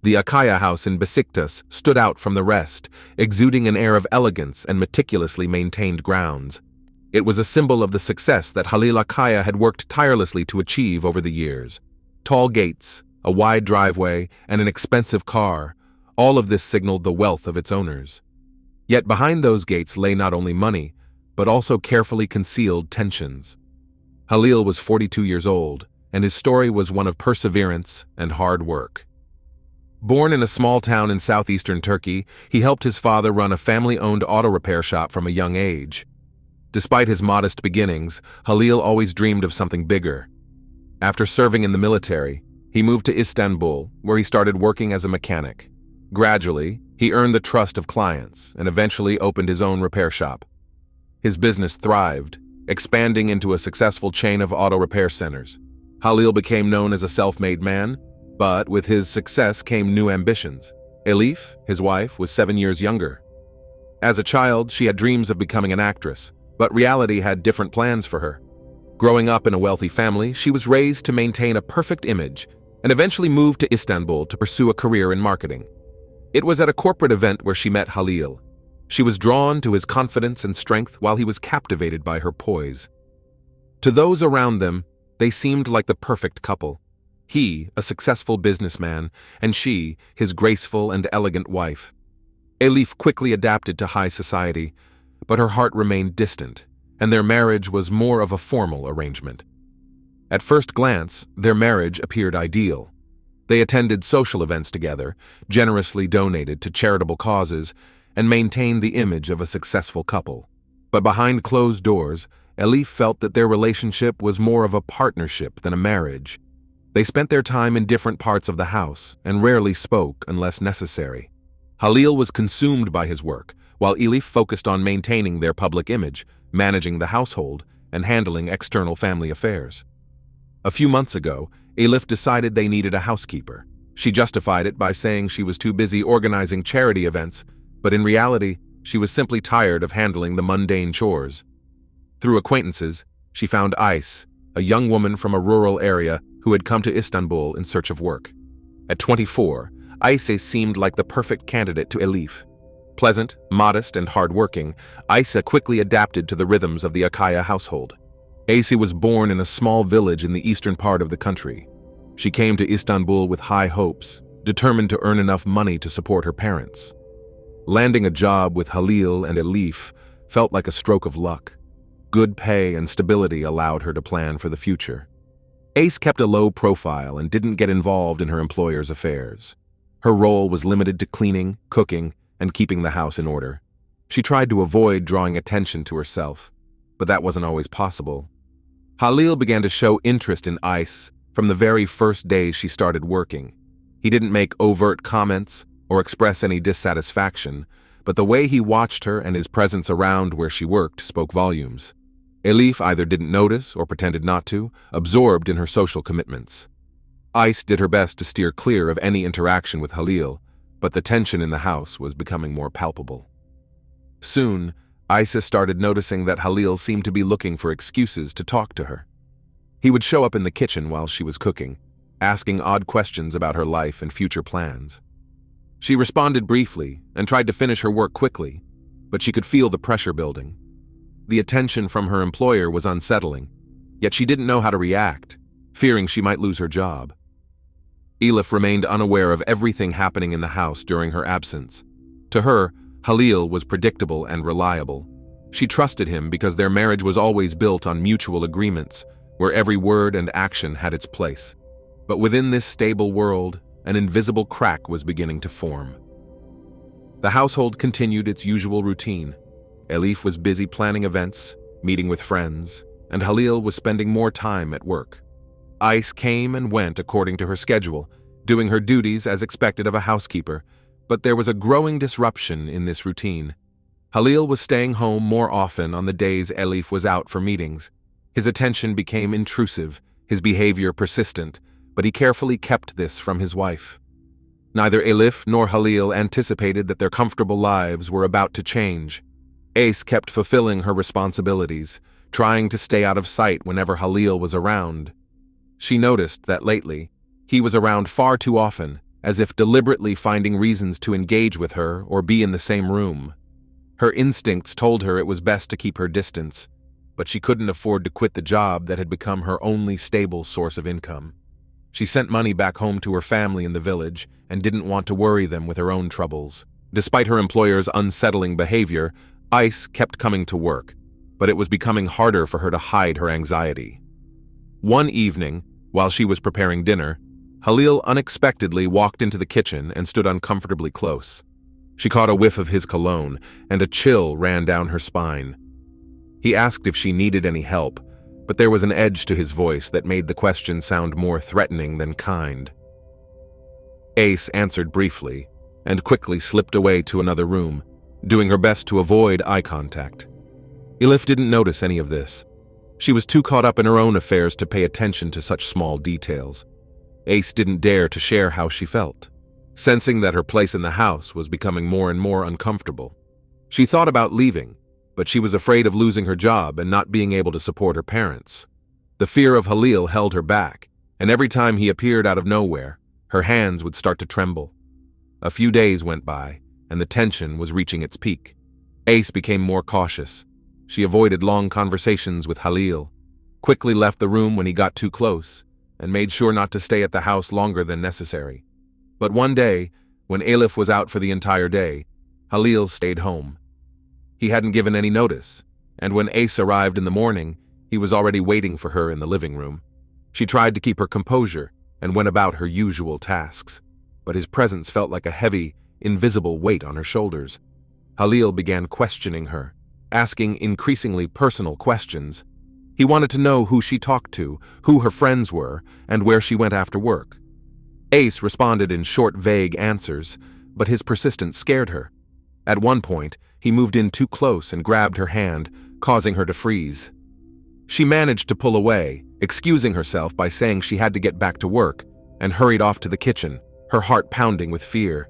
The Akkaya house in Beşiktaş stood out from the rest, exuding an air of elegance and meticulously maintained grounds. It was a symbol of the success that Halil Akkaya had worked tirelessly to achieve over the years. Tall gates, a wide driveway, and an expensive car, all of this signaled the wealth of its owners. Yet behind those gates lay not only money, but also carefully concealed tensions. Halil was 42 years old, and his story was one of perseverance and hard work. Born in a small town in southeastern Turkey, he helped his father run a family-owned auto repair shop from a young age. Despite his modest beginnings, Halil always dreamed of something bigger. After serving in the military, he moved to Istanbul, where he started working as a mechanic. Gradually, he earned the trust of clients and eventually opened his own repair shop. His business thrived, expanding into a successful chain of auto repair centers. Halil became known as a self-made man, but with his success came new ambitions. Elif, his wife, was 7 years younger. As a child, she had dreams of becoming an actress, but reality had different plans for her. Growing up in a wealthy family, she was raised to maintain a perfect image and eventually moved to Istanbul to pursue a career in marketing. It was at a corporate event where she met Halil. She was drawn to his confidence and strength while he was captivated by her poise. To those around them, they seemed like the perfect couple. He, a successful businessman, and she, his graceful and elegant wife. Elif quickly adapted to high society, but her heart remained distant, and their marriage was more of a formal arrangement. At first glance, their marriage appeared ideal. They attended social events together, generously donated to charitable causes, and maintained the image of a successful couple. But behind closed doors, Elif felt that their relationship was more of a partnership than a marriage. They spent their time in different parts of the house and rarely spoke unless necessary. Halil was consumed by his work, while Elif focused on maintaining their public image, managing the household, and handling external family affairs. A few months ago, Elif decided they needed a housekeeper. She justified it by saying she was too busy organizing charity events, but in reality, she was simply tired of handling the mundane chores. Through acquaintances, she found Isay, a young woman from a rural area who had come to Istanbul in search of work. At 24, Isay seemed like the perfect candidate to Elif. Pleasant, modest, and hardworking, Isay quickly adapted to the rhythms of the Akkaya household. Isay was born in a small village in the eastern part of the country. She came to Istanbul with high hopes, determined to earn enough money to support her parents. Landing a job with Halil and Elif felt like a stroke of luck. Good pay and stability allowed her to plan for the future. Isay kept a low profile and didn't get involved in her employer's affairs. Her role was limited to cleaning, cooking, and keeping the house in order. She tried to avoid drawing attention to herself, but that wasn't always possible. Halil began to show interest in Isay from the very first day she started working. He didn't make overt comments or express any dissatisfaction, but the way he watched her and his presence around where she worked spoke volumes. Elif either didn't notice or pretended not to, absorbed in her social commitments. Isay did her best to steer clear of any interaction with Halil, but the tension in the house was becoming more palpable. Soon, Isay started noticing that Halil seemed to be looking for excuses to talk to her. He would show up in the kitchen while she was cooking, asking odd questions about her life and future plans. She responded briefly and tried to finish her work quickly, but she could feel the pressure building. The attention from her employer was unsettling, yet she didn't know how to react, fearing she might lose her job. Elif remained unaware of everything happening in the house during her absence. To her, Halil was predictable and reliable. She trusted him because their marriage was always built on mutual agreements, where every word and action had its place. But within this stable world, an invisible crack was beginning to form. The household continued its usual routine. Elif was busy planning events, meeting with friends, and Halil was spending more time at work. Isay came and went according to her schedule, doing her duties as expected of a housekeeper, but there was a growing disruption in this routine. Halil was staying home more often on the days Elif was out for meetings. His attention became intrusive, his behavior persistent, but he carefully kept this from his wife. Neither Elif nor Halil anticipated that their comfortable lives were about to change. Isay kept fulfilling her responsibilities, trying to stay out of sight whenever Halil was around. She noticed that lately, he was around far too often, as if deliberately finding reasons to engage with her or be in the same room. Her instincts told her it was best to keep her distance, but she couldn't afford to quit the job that had become her only stable source of income. She sent money back home to her family in the village and didn't want to worry them with her own troubles. Despite her employer's unsettling behavior, Ice kept coming to work, but it was becoming harder for her to hide her anxiety. One evening, while she was preparing dinner, Halil unexpectedly walked into the kitchen and stood uncomfortably close. She caught a whiff of his cologne, and a chill ran down her spine. He asked if she needed any help, but there was an edge to his voice that made the question sound more threatening than kind. Ace answered briefly, and quickly slipped away to another room, doing her best to avoid eye contact. Elif didn't notice any of this. She was too caught up in her own affairs to pay attention to such small details. Ace didn't dare to share how she felt, sensing that her place in the house was becoming more and more uncomfortable. She thought about leaving, but she was afraid of losing her job and not being able to support her parents. The fear of Halil held her back, and every time he appeared out of nowhere, her hands would start to tremble. A few days went by, and the tension was reaching its peak. Ace became more cautious. She avoided long conversations with Halil, quickly left the room when he got too close, and made sure not to stay at the house longer than necessary. But one day, when Elif was out for the entire day, Halil stayed home. He hadn't given any notice, and when Ace arrived in the morning, he was already waiting for her in the living room. She tried to keep her composure and went about her usual tasks, but his presence felt like a heavy, invisible weight on her shoulders. Halil began questioning her, asking increasingly personal questions. He wanted to know who she talked to, who her friends were, and where she went after work. Ace responded in short, vague answers, but his persistence scared her. At one point, he moved in too close and grabbed her hand, causing her to freeze. She managed to pull away, excusing herself by saying she had to get back to work, and hurried off to the kitchen, her heart pounding with fear.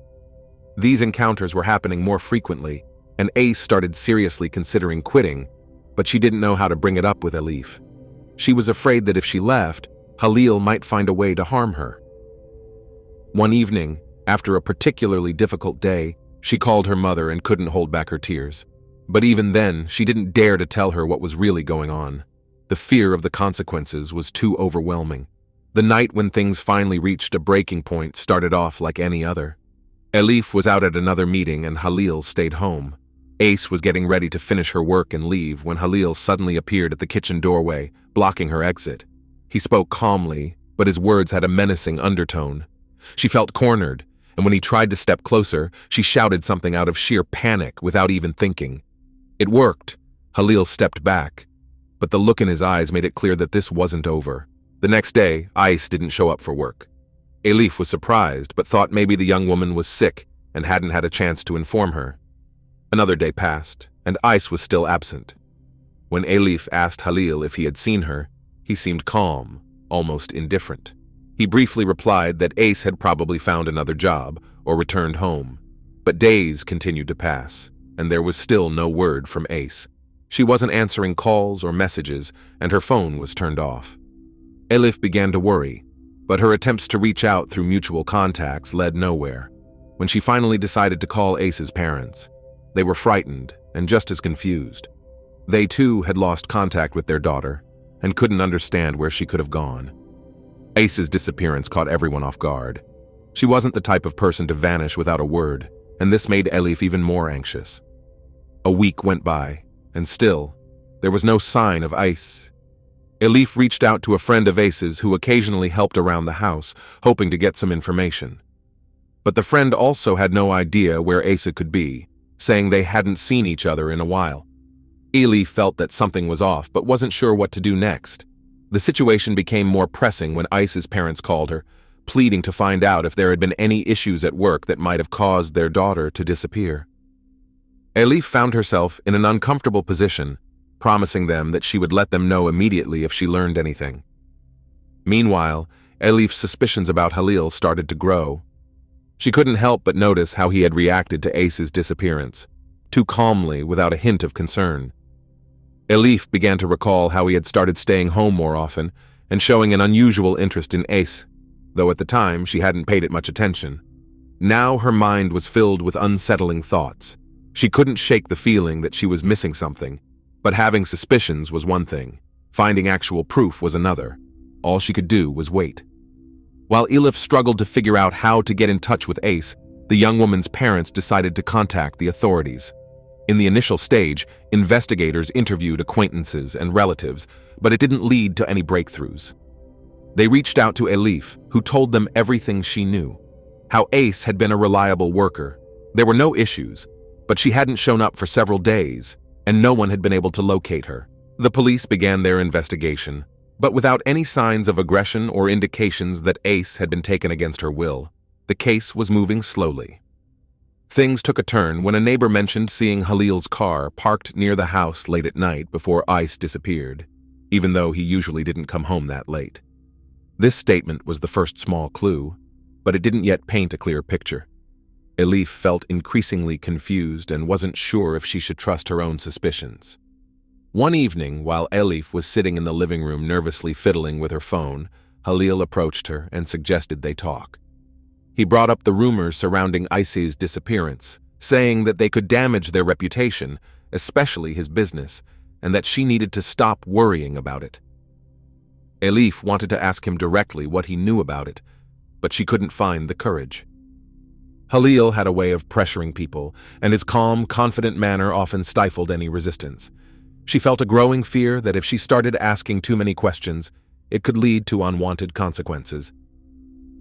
These encounters were happening more frequently, and Ace started seriously considering quitting, but she didn't know how to bring it up with Elif. She was afraid that if she left, Halil might find a way to harm her. One evening, after a particularly difficult day, she called her mother and couldn't hold back her tears. But even then, she didn't dare to tell her what was really going on. The fear of the consequences was too overwhelming. The night when things finally reached a breaking point started off like any other. Elif was out at another meeting and Halil stayed home. Ace was getting ready to finish her work and leave when Halil suddenly appeared at the kitchen doorway, blocking her exit. He spoke calmly, but his words had a menacing undertone. She felt cornered, and when he tried to step closer, she shouted something out of sheer panic without even thinking. It worked. Halil stepped back, but the look in his eyes made it clear that this wasn't over. The next day, Ice didn't show up for work. Elif was surprised, but thought maybe the young woman was sick and hadn't had a chance to inform her. Another day passed, and Ice was still absent. When Elif asked Halil if he had seen her, he seemed calm, almost indifferent. He briefly replied that Ace had probably found another job or returned home. But days continued to pass, and there was still no word from Ace. She wasn't answering calls or messages, and her phone was turned off. Elif began to worry, but her attempts to reach out through mutual contacts led nowhere. When she finally decided to call Ace's parents, they were frightened and just as confused. They too had lost contact with their daughter and couldn't understand where she could have gone. Ace's disappearance caught everyone off guard. She wasn't the type of person to vanish without a word, and this made Elif even more anxious. A week went by, and still, there was no sign of Ice. Elif reached out to a friend of Ace's who occasionally helped around the house, hoping to get some information. But the friend also had no idea where Asa could be, saying they hadn't seen each other in a while. Elif felt that something was off, but wasn't sure what to do next. The situation became more pressing when Isa's parents called her, pleading to find out if there had been any issues at work that might have caused their daughter to disappear. Elif found herself in an uncomfortable position, promising them that she would let them know immediately if she learned anything. Meanwhile, Elif's suspicions about Halil started to grow. She couldn't help but notice how he had reacted to Ace's disappearance, too calmly without a hint of concern. Elif began to recall how he had started staying home more often and showing an unusual interest in Ace. though at the time she hadn't paid it much attention. Now her mind was filled with unsettling thoughts. She couldn't shake the feeling that she was missing something, but having suspicions was one thing. Finding actual proof was another. All she could do was wait. While Elif struggled to figure out how to get in touch with Ace, the young woman's parents decided to contact the authorities. In the initial stage, investigators interviewed acquaintances and relatives, but it didn't lead to any breakthroughs. They reached out to Elif, who told them everything she knew. How Ace had been a reliable worker. There were no issues, but she hadn't shown up for several days, and no one had been able to locate her. The police began their investigation, but without any signs of aggression or indications that Ace had been taken against her will. The case was moving slowly. Things took a turn when a neighbor mentioned seeing Halil's car parked near the house late at night before Ice disappeared, even though he usually didn't come home that late. This statement was the first small clue, but it didn't yet paint a clear picture. Elif felt increasingly confused and wasn't sure if she should trust her own suspicions. One evening, while Elif was sitting in the living room nervously fiddling with her phone, Halil approached her and suggested they talk. He brought up the rumors surrounding Isay's disappearance, saying that they could damage their reputation, especially his business, and that she needed to stop worrying about it. Elif wanted to ask him directly what he knew about it, but she couldn't find the courage. Halil had a way of pressuring people, and his calm, confident manner often stifled any resistance. She felt a growing fear that if she started asking too many questions, it could lead to unwanted consequences.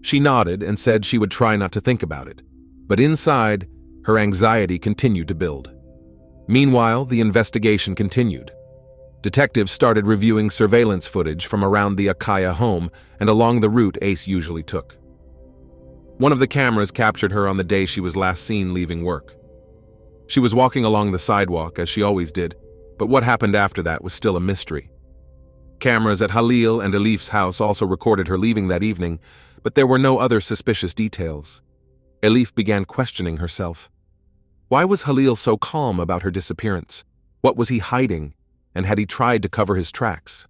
She nodded and said she would try not to think about it, but inside, her anxiety continued to build. Meanwhile, the investigation continued. Detectives started reviewing surveillance footage from around the Akkaya home and along the route Ace usually took. One of the cameras captured her on the day she was last seen leaving work. She was walking along the sidewalk, as she always did, but what happened after that was still a mystery. Cameras at Halil and Elif's house also recorded her leaving that evening, but there were no other suspicious details. Elif began questioning herself. Why was Halil so calm about her disappearance? What was he hiding, and had he tried to cover his tracks?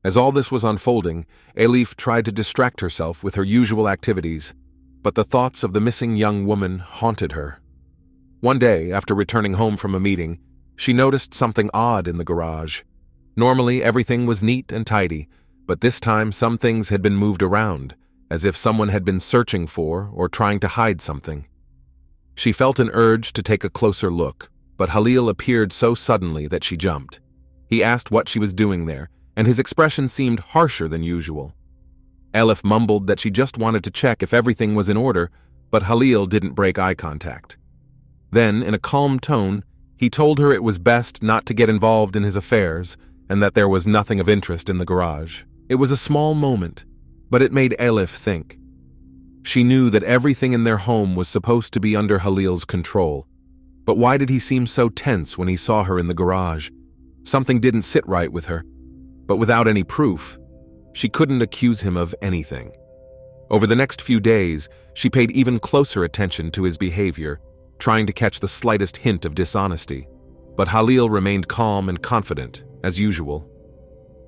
As all this was unfolding, Elif tried to distract herself with her usual activities, but the thoughts of the missing young woman haunted her. One day, after returning home from a meeting, she noticed something odd in the garage. Normally, everything was neat and tidy, but this time some things had been moved around, as if someone had been searching for or trying to hide something. She felt an urge to take a closer look, but Halil appeared so suddenly that she jumped. He asked what she was doing there, and his expression seemed harsher than usual. Elif mumbled that she just wanted to check if everything was in order, but Halil didn't break eye contact. Then, in a calm tone, he told her it was best not to get involved in his affairs and that there was nothing of interest in the garage. It was a small moment, but it made Elif think. She knew that everything in their home was supposed to be under Halil's control, but why did he seem so tense when he saw her in the garage? Something didn't sit right with her, but without any proof, she couldn't accuse him of anything. Over the next few days, she paid even closer attention to his behavior, trying to catch the slightest hint of dishonesty, but Halil remained calm and confident, as usual.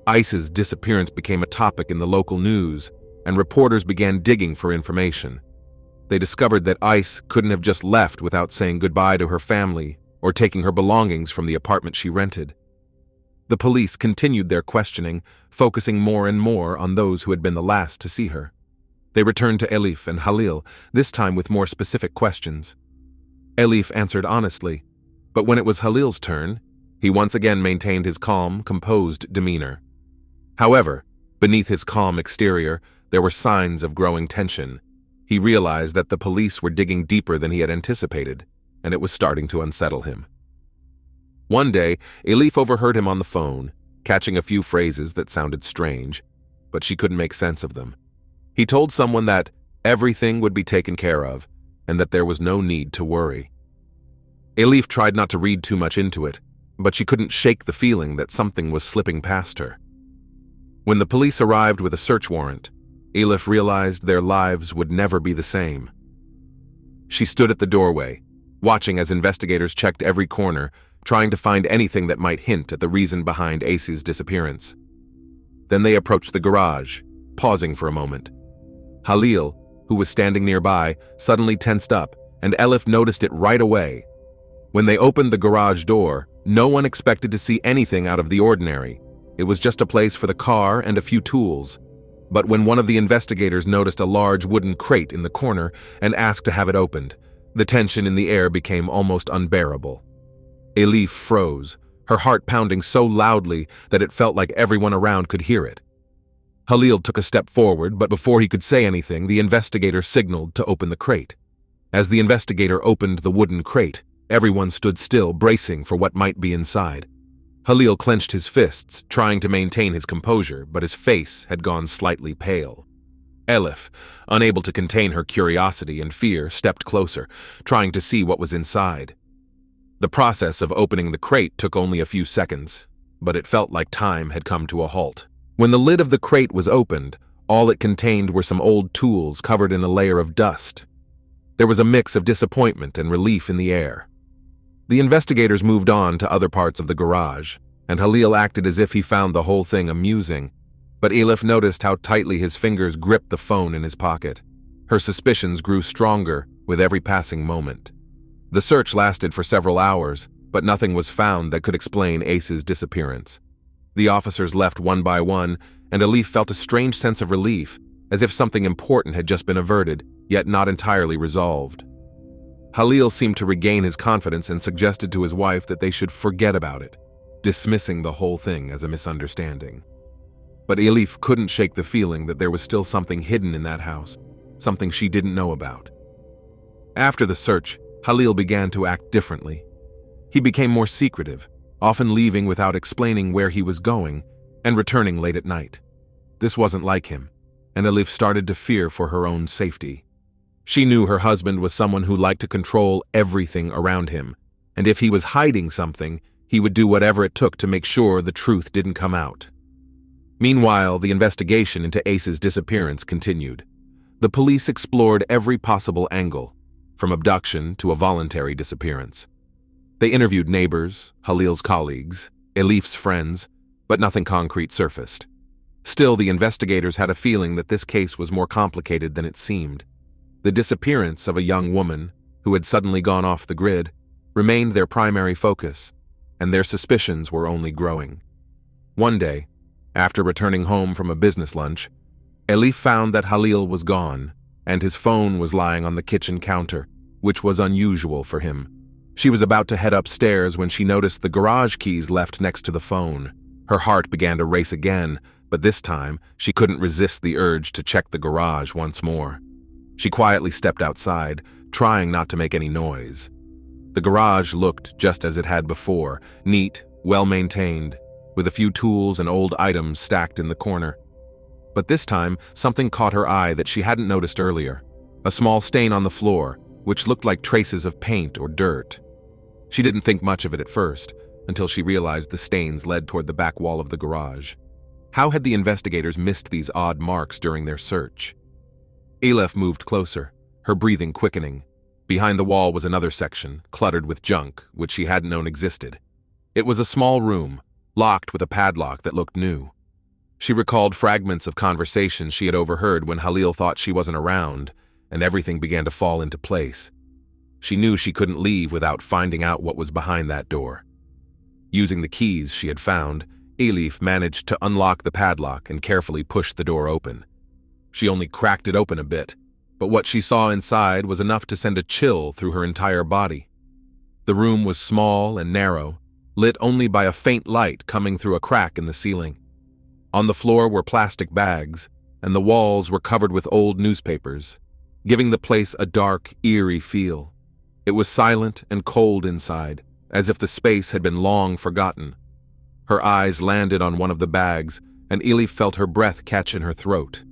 Ice's disappearance became a topic in the local news, and reporters began digging for information. They discovered that Ice couldn't have just left without saying goodbye to her family or taking her belongings from the apartment she rented. The police continued their questioning, focusing more and more on those who had been the last to see her. They returned to Elif and Halil, this time with more specific questions. Elif answered honestly, but when it was Halil's turn, he once again maintained his calm, composed demeanor. However, beneath his calm exterior, there were signs of growing tension. He realized that the police were digging deeper than he had anticipated, and it was starting to unsettle him. One day, Elif overheard him on the phone, catching a few phrases that sounded strange, but she couldn't make sense of them. He told someone that everything would be taken care of, and that there was no need to worry. Elif tried not to read too much into it, but she couldn't shake the feeling that something was slipping past her. When the police arrived with a search warrant, Elif realized their lives would never be the same. She stood at the doorway, watching as investigators checked every corner, trying to find anything that might hint at the reason behind Ace's disappearance. Then they approached the garage, pausing for a moment. Halil, who was standing nearby, suddenly tensed up, and Elif noticed it right away. When they opened the garage door, no one expected to see anything out of the ordinary. It was just a place for the car and a few tools. But when one of the investigators noticed a large wooden crate in the corner and asked to have it opened, the tension in the air became almost unbearable. Elif froze, her heart pounding so loudly that it felt like everyone around could hear it. Halil took a step forward, but before he could say anything, the investigator signaled to open the crate. As the investigator opened the wooden crate, everyone stood still, bracing for what might be inside. Halil clenched his fists, trying to maintain his composure, but his face had gone slightly pale. Elif, unable to contain her curiosity and fear, stepped closer, trying to see what was inside. The process of opening the crate took only a few seconds, but it felt like time had come to a halt. When the lid of the crate was opened, all it contained were some old tools covered in a layer of dust. There was a mix of disappointment and relief in the air. The investigators moved on to other parts of the garage, and Halil acted as if he found the whole thing amusing, but Elif noticed how tightly his fingers gripped the phone in his pocket. Her suspicions grew stronger with every passing moment. The search lasted for several hours, but nothing was found that could explain Ace's disappearance. The officers left one by one, and Elif felt a strange sense of relief, as if something important had just been averted, yet not entirely resolved. Halil seemed to regain his confidence and suggested to his wife that they should forget about it, dismissing the whole thing as a misunderstanding. But Elif couldn't shake the feeling that there was still something hidden in that house, something she didn't know about. After the search, Halil began to act differently. He became more secretive, often leaving without explaining where he was going and returning late at night. This wasn't like him, and Elif started to fear for her own safety. She knew her husband was someone who liked to control everything around him, and if he was hiding something, he would do whatever it took to make sure the truth didn't come out. Meanwhile, the investigation into Ace's disappearance continued. The police explored every possible angle, from abduction to a voluntary disappearance. They interviewed neighbors, Halil's colleagues, Elif's friends, but nothing concrete surfaced. Still, the investigators had a feeling that this case was more complicated than it seemed. The disappearance of a young woman, who had suddenly gone off the grid, remained their primary focus, and their suspicions were only growing. One day, after returning home from a business lunch, Elif found that Halil was gone, and his phone was lying on the kitchen counter, which was unusual for him. She was about to head upstairs when she noticed the garage keys left next to the phone. Her heart began to race again, but this time she couldn't resist the urge to check the garage once more. She quietly stepped outside, trying not to make any noise. The garage looked just as it had before, neat, well-maintained, with a few tools and old items stacked in the corner. But this time, something caught her eye that she hadn't noticed earlier. A small stain on the floor, which looked like traces of paint or dirt. She didn't think much of it at first, until she realized the stains led toward the back wall of the garage. How had the investigators missed these odd marks during their search? Elif moved closer, her breathing quickening. Behind the wall was another section, cluttered with junk, which she hadn't known existed. It was a small room, locked with a padlock that looked new. She recalled fragments of conversations she had overheard when Halil thought she wasn't around, and everything began to fall into place. She knew she couldn't leave without finding out what was behind that door. Using the keys she had found, Elif managed to unlock the padlock and carefully pushed the door open. She only cracked it open a bit, but what she saw inside was enough to send a chill through her entire body. The room was small and narrow, lit only by a faint light coming through a crack in the ceiling. On the floor were plastic bags, and the walls were covered with old newspapers, giving the place a dark, eerie feel. It was silent and cold inside, as if the space had been long forgotten. Her eyes landed on one of the bags, and Elif felt her breath catch in her throat.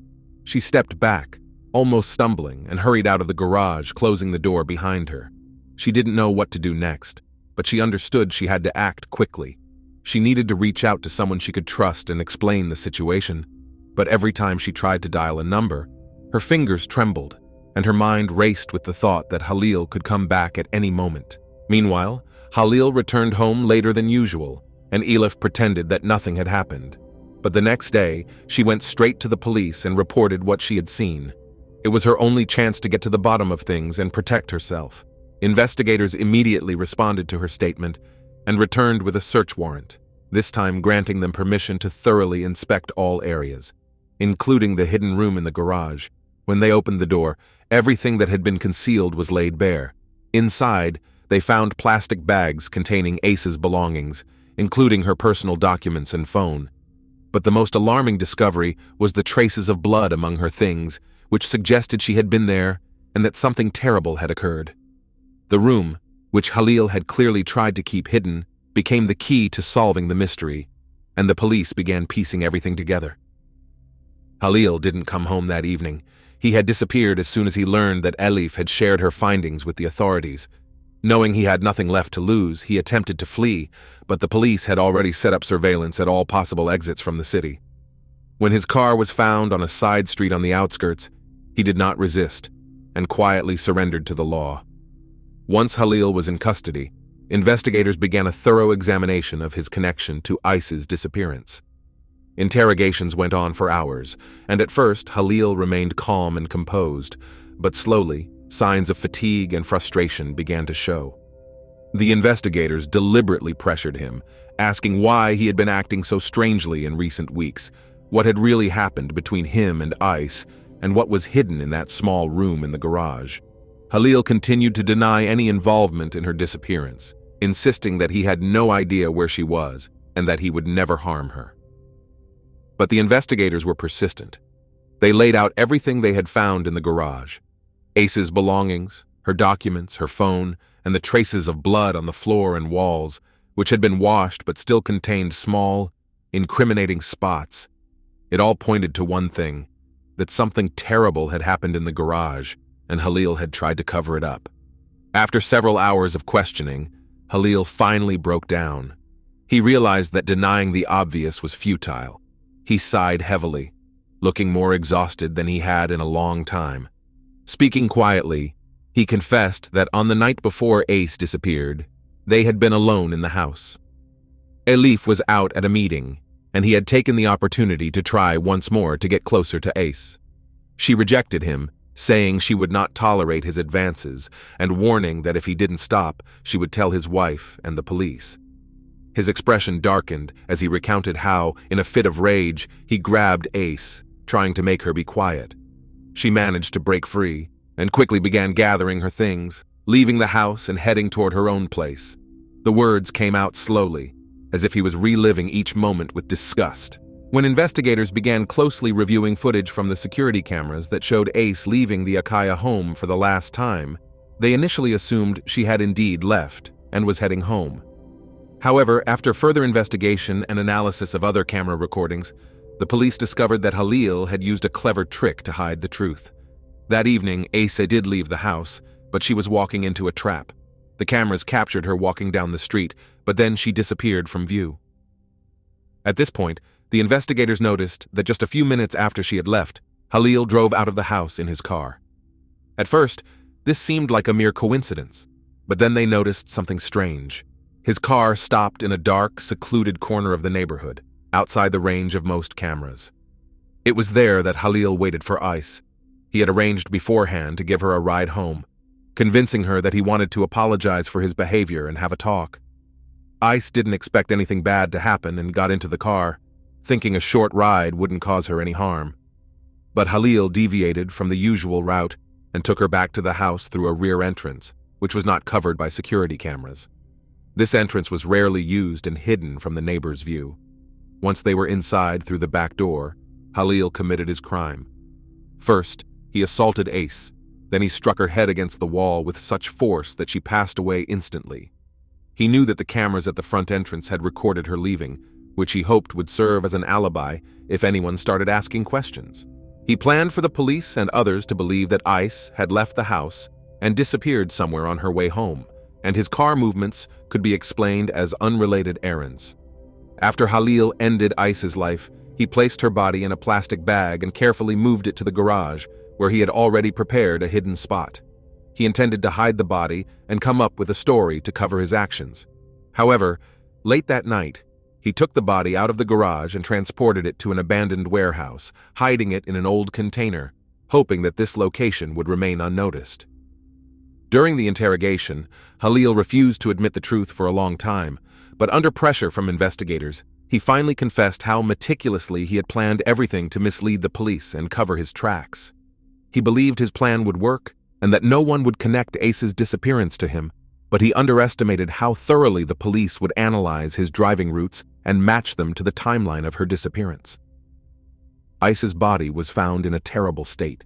She stepped back, almost stumbling, and hurried out of the garage, closing the door behind her. She didn't know what to do next, but she understood she had to act quickly. She needed to reach out to someone she could trust and explain the situation, but every time she tried to dial a number, her fingers trembled, and her mind raced with the thought that Halil could come back at any moment. Meanwhile, Halil returned home later than usual, and Elif pretended that nothing had happened. But the next day, she went straight to the police and reported what she had seen. It was her only chance to get to the bottom of things and protect herself. Investigators immediately responded to her statement and returned with a search warrant, this time granting them permission to thoroughly inspect all areas, including the hidden room in the garage. When they opened the door, everything that had been concealed was laid bare. Inside, they found plastic bags containing Ace's belongings, including her personal documents and phone. But the most alarming discovery was the traces of blood among her things, which suggested she had been there and that something terrible had occurred. The room, which Halil had clearly tried to keep hidden, became the key to solving the mystery, and the police began piecing everything together. Halil didn't come home that evening. He had disappeared as soon as he learned that Elif had shared her findings with the authorities. Knowing he had nothing left to lose, he attempted to flee, but the police had already set up surveillance at all possible exits from the city. When his car was found on a side street on the outskirts, he did not resist and quietly surrendered to the law. Once Halil was in custody, investigators began a thorough examination of his connection to Isa's disappearance. Interrogations went on for hours, and at first Halil remained calm and composed, but slowly, signs of fatigue and frustration began to show. The investigators deliberately pressured him, asking why he had been acting so strangely in recent weeks, what had really happened between him and Ice, and what was hidden in that small room in the garage. Halil continued to deny any involvement in her disappearance, insisting that he had no idea where she was and that he would never harm her. But the investigators were persistent. They laid out everything they had found in the garage: Ace's belongings, her documents, her phone, and the traces of blood on the floor and walls, which had been washed but still contained small, incriminating spots. It all pointed to one thing: that something terrible had happened in the garage, and Halil had tried to cover it up. After several hours of questioning, Halil finally broke down. He realized that denying the obvious was futile. He sighed heavily, looking more exhausted than he had in a long time. Speaking quietly, he confessed that on the night before Ace disappeared, they had been alone in the house. Elif was out at a meeting, and he had taken the opportunity to try once more to get closer to Ace. She rejected him, saying she would not tolerate his advances, and warning that if he didn't stop, she would tell his wife and the police. His expression darkened as he recounted how, in a fit of rage, he grabbed Ace, trying to make her be quiet. She managed to break free and quickly began gathering her things, leaving the house and heading toward her own place. The words came out slowly, as if he was reliving each moment with disgust. When investigators began closely reviewing footage from the security cameras that showed Ace leaving the Akkaya home for the last time, they initially assumed she had indeed left and was heading home. However, after further investigation and analysis of other camera recordings, the police discovered that Halil had used a clever trick to hide the truth. That evening, Isay did leave the house, but she was walking into a trap. The cameras captured her walking down the street, but then she disappeared from view. At this point, the investigators noticed that just a few minutes after she had left, Halil drove out of the house in his car. At first, this seemed like a mere coincidence, but then they noticed something strange. His car stopped in a dark, secluded corner of the neighborhood, outside the range of most cameras. It was there that Halil waited for Ice. He had arranged beforehand to give her a ride home, convincing her that he wanted to apologize for his behavior and have a talk. Ice didn't expect anything bad to happen and got into the car, thinking a short ride wouldn't cause her any harm. But Halil deviated from the usual route and took her back to the house through a rear entrance, which was not covered by security cameras. This entrance was rarely used and hidden from the neighbor's view. Once they were inside through the back door, Halil committed his crime. First, he assaulted Ace. Then he struck her head against the wall with such force that she passed away instantly. He knew that the cameras at the front entrance had recorded her leaving, which he hoped would serve as an alibi if anyone started asking questions. He planned for the police and others to believe that Ice had left the house and disappeared somewhere on her way home, and his car movements could be explained as unrelated errands. After Halil ended Ice's life, he placed her body in a plastic bag and carefully moved it to the garage, where he had already prepared a hidden spot. He intended to hide the body and come up with a story to cover his actions. However, late that night, he took the body out of the garage and transported it to an abandoned warehouse, hiding it in an old container, hoping that this location would remain unnoticed. During the interrogation, Halil refused to admit the truth for a long time, but under pressure from investigators, he finally confessed how meticulously he had planned everything to mislead the police and cover his tracks. He believed his plan would work and that no one would connect Ace's disappearance to him, but he underestimated how thoroughly the police would analyze his driving routes and match them to the timeline of her disappearance. Isa's body was found in a terrible state.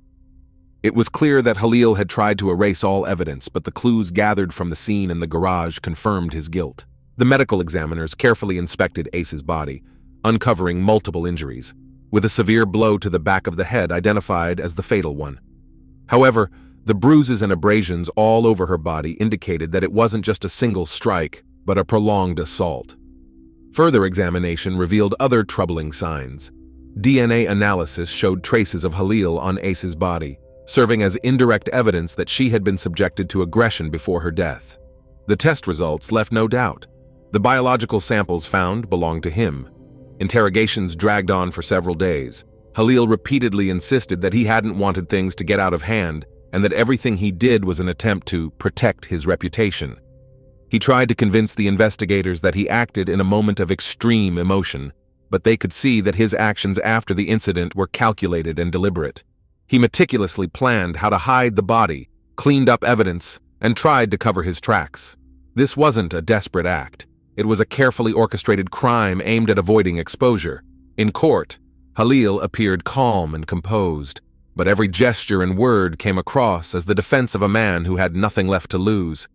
It was clear that Halil had tried to erase all evidence, but the clues gathered from the scene in the garage confirmed his guilt. The medical examiners carefully inspected Ace's body, uncovering multiple injuries, with a severe blow to the back of the head identified as the fatal one. However, the bruises and abrasions all over her body indicated that it wasn't just a single strike, but a prolonged assault. Further examination revealed other troubling signs. DNA analysis showed traces of Halil on Ace's body, serving as indirect evidence that she had been subjected to aggression before her death. The test results left no doubt. The biological samples found belonged to him. Interrogations dragged on for several days. Halil repeatedly insisted that he hadn't wanted things to get out of hand and that everything he did was an attempt to protect his reputation. He tried to convince the investigators that he acted in a moment of extreme emotion, but they could see that his actions after the incident were calculated and deliberate. He meticulously planned how to hide the body, cleaned up evidence, and tried to cover his tracks. This wasn't a desperate act. It was a carefully orchestrated crime aimed at avoiding exposure. In court, Halil appeared calm and composed, but every gesture and word came across as the defense of a man who had nothing left to lose.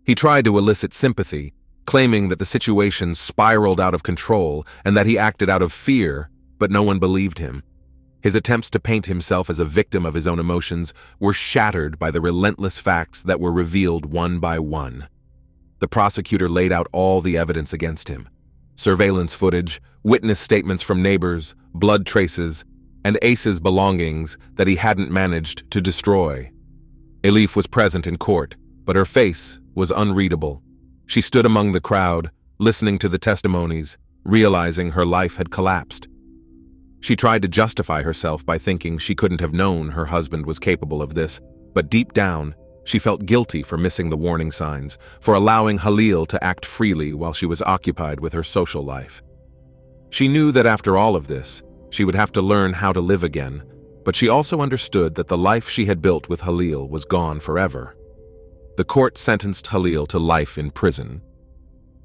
He tried to elicit sympathy, claiming that the situation spiraled out of control and that he acted out of fear, but no one believed him. His attempts to paint himself as a victim of his own emotions were shattered by the relentless facts that were revealed one by one. The prosecutor laid out all the evidence against him: surveillance footage, witness statements from neighbors, blood traces, and Ace's belongings that he hadn't managed to destroy. Elif was present in court, but her face was unreadable. She stood among the crowd, listening to the testimonies, realizing her life had collapsed. She tried to justify herself by thinking she couldn't have known her husband was capable of this, but deep down, she felt guilty for missing the warning signs, for allowing Halil to act freely while she was occupied with her social life. She knew that after all of this, she would have to learn how to live again, but she also understood that the life she had built with Halil was gone forever. The court sentenced Halil to life in prison.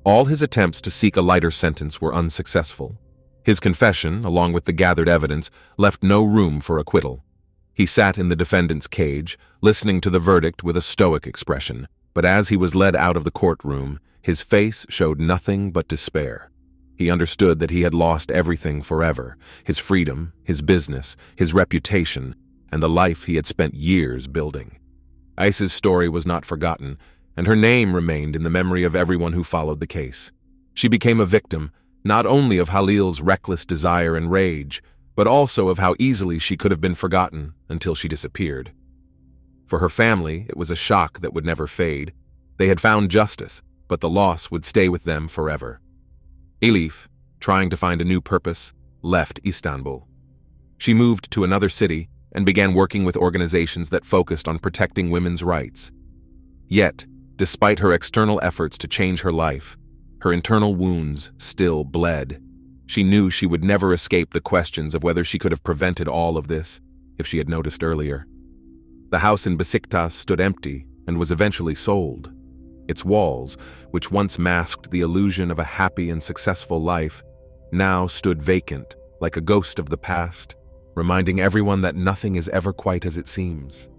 All his attempts to seek a lighter sentence were unsuccessful. His confession, along with the gathered evidence, left no room for acquittal. He sat in the defendant's cage, listening to the verdict with a stoic expression, but as he was led out of the courtroom, his face showed nothing but despair. He understood that he had lost everything forever: his freedom, his business, his reputation, and the life he had spent years building. Isa's story was not forgotten, and her name remained in the memory of everyone who followed the case. She became a victim, not only of Halil's reckless desire and rage, but also of how easily she could have been forgotten until she disappeared. For her family, it was a shock that would never fade. They had found justice, but the loss would stay with them forever. Elif, trying to find a new purpose, left Istanbul. She moved to another city and began working with organizations that focused on protecting women's rights. Yet, despite her external efforts to change her life, her internal wounds still bled. She knew she would never escape the questions of whether she could have prevented all of this if she had noticed earlier. The house in Beşiktaş stood empty and was eventually sold. Its walls, which once masked the illusion of a happy and successful life, now stood vacant, like a ghost of the past, reminding everyone that nothing is ever quite as it seems.